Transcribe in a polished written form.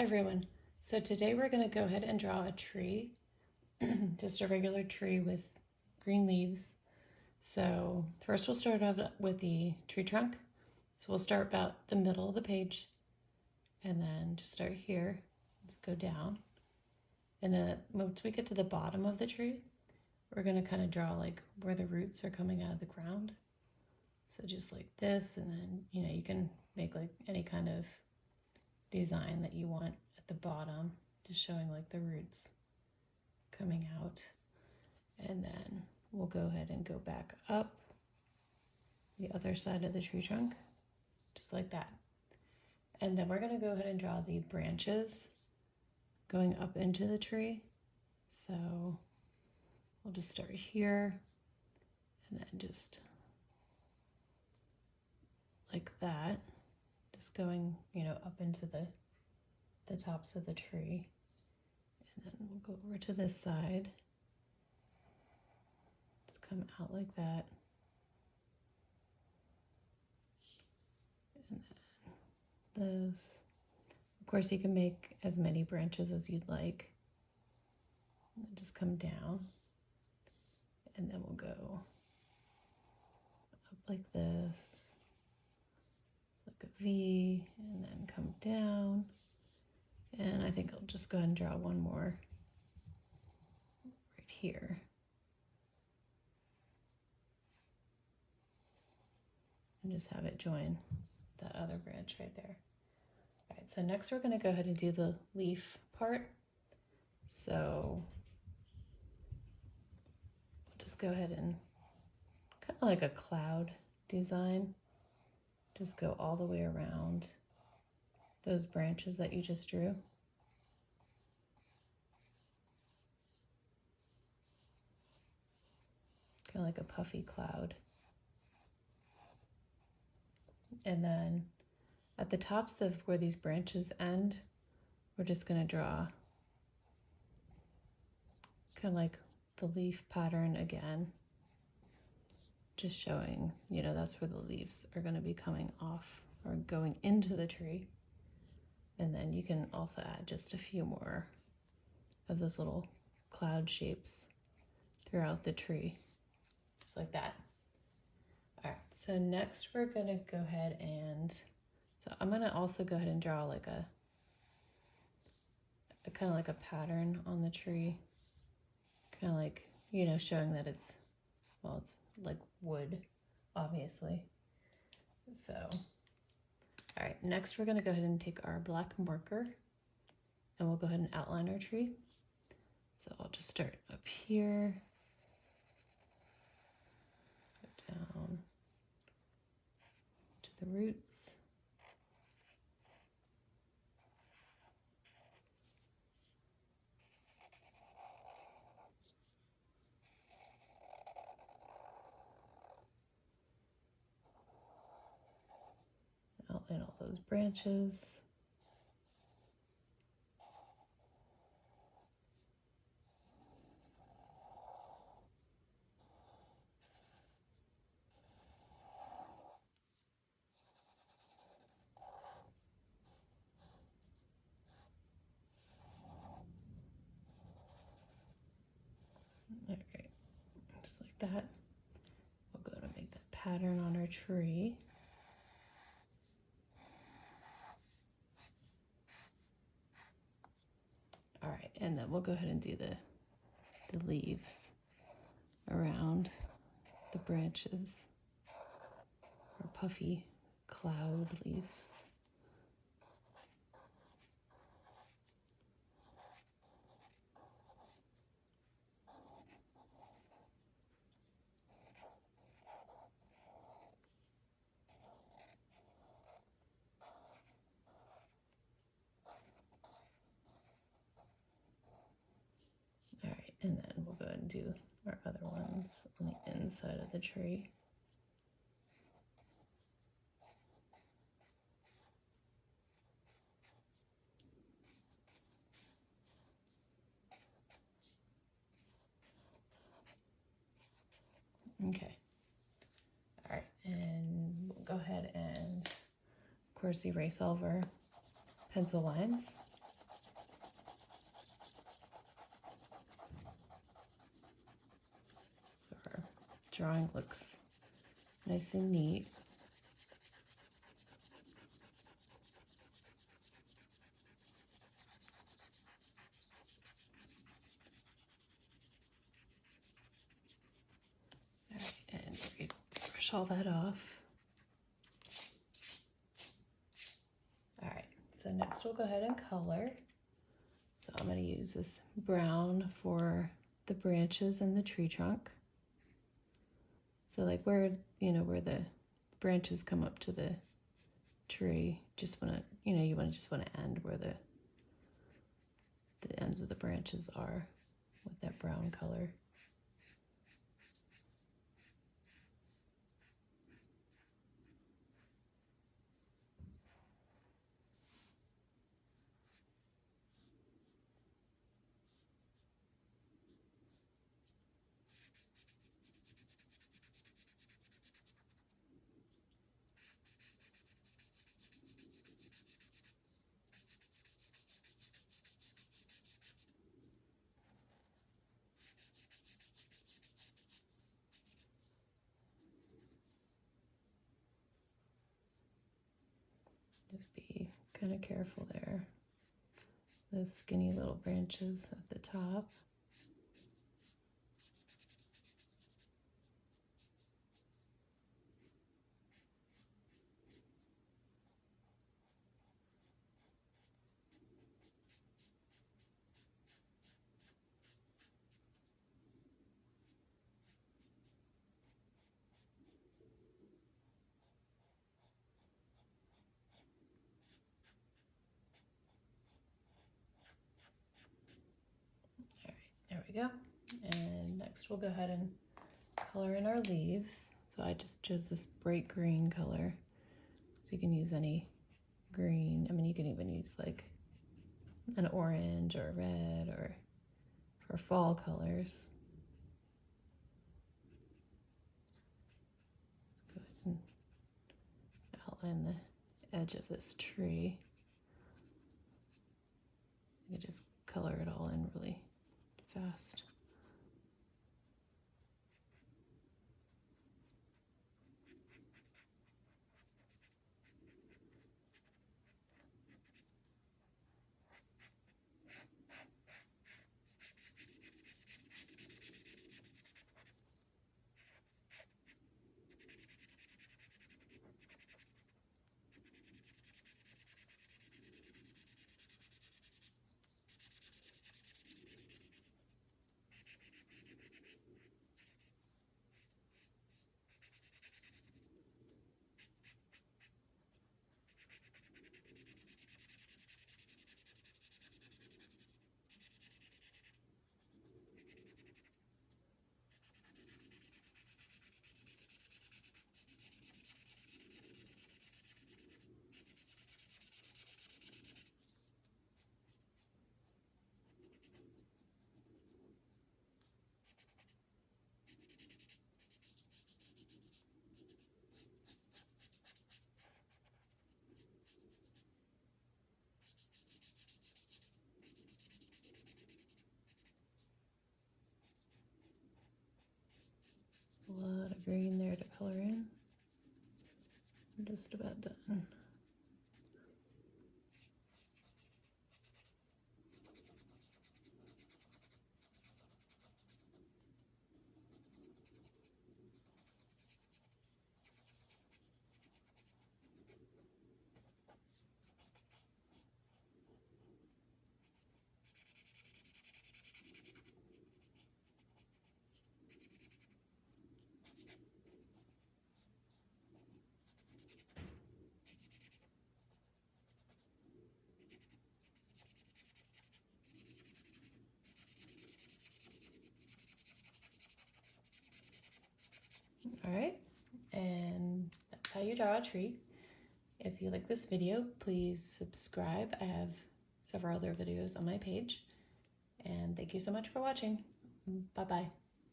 everyone. So today we're going to go ahead and draw a tree, just a regular tree with green leaves. So first we'll start off with the tree trunk. So we'll start about the middle of the page and then just start here. Let's go down. And then once we get to the bottom of the tree, we're going to kind of draw like where the roots are coming out of the ground. So just like this, and then, you can make like any kind of design that you want at the bottom, just showing like the roots coming out. And then we'll go ahead and go back up the other side of the tree trunk, just like that. And then we're going to go ahead and draw the branches going up into the tree. So we'll just start here and then just like that, just going, up into the tops of the tree. And then we'll go over to this side. Just come out like that. And then this. Of course, you can make as many branches as you'd like. And then just come down. And then we'll go up like this, like a V, and then come down. And I think I'll just go ahead and draw one more right here. And just have it join that other branch right there. All right, so next we're going to go ahead and do the leaf part. So we'll just go ahead and kind of like a cloud design. Just go all the way around those branches that you just drew. Kind of like a puffy cloud. And then at the tops of where these branches end, we're just going to draw kind of like the leaf pattern again. Just showing, that's where the leaves are going to be coming off or going into the tree. And then you can also add just a few more of those little cloud shapes throughout the tree, just like that. All right, so next we're going to go ahead and, so I'm going to also go ahead and draw like a kind of like a pattern on the tree, kind of like, showing that it's like wood, obviously. So, all right, next we're going to go ahead and take our black marker and we'll go ahead and outline our tree. So I'll just start up here, go down to the roots. Outline all those branches. All right, just like that. We'll go to make that pattern on our tree. All right, and then we'll go ahead and do the leaves around the branches, or puffy cloud leaves. All right, and then we'll go ahead and do our other ones on the inside of the tree. Okay. All right, and we'll go ahead and, of course, erase all of our pencil lines. drawing looks nice and neat. All right, and we brush all that off. All right, so next we'll go ahead and color. So I'm going to use this brown for the branches and the tree trunk. So like where, where the branches come up to the tree, just want to, you just want to end where the ends of the branches are with that brown color. Just be kind of careful there. Those skinny little branches at the top. There we go. And next we'll go ahead and color in our leaves. So I just chose this bright green color. So you can use any green. I mean, you can even use like an orange or red or for fall colors. Let's go ahead and outline the edge of this tree. You can just color it all in really fast. A lot of green there to color in. I'm just about done. All right, and that's how you draw a tree. If you like this video, please subscribe. I have several other videos on my page. And thank you so much for watching. Bye-bye.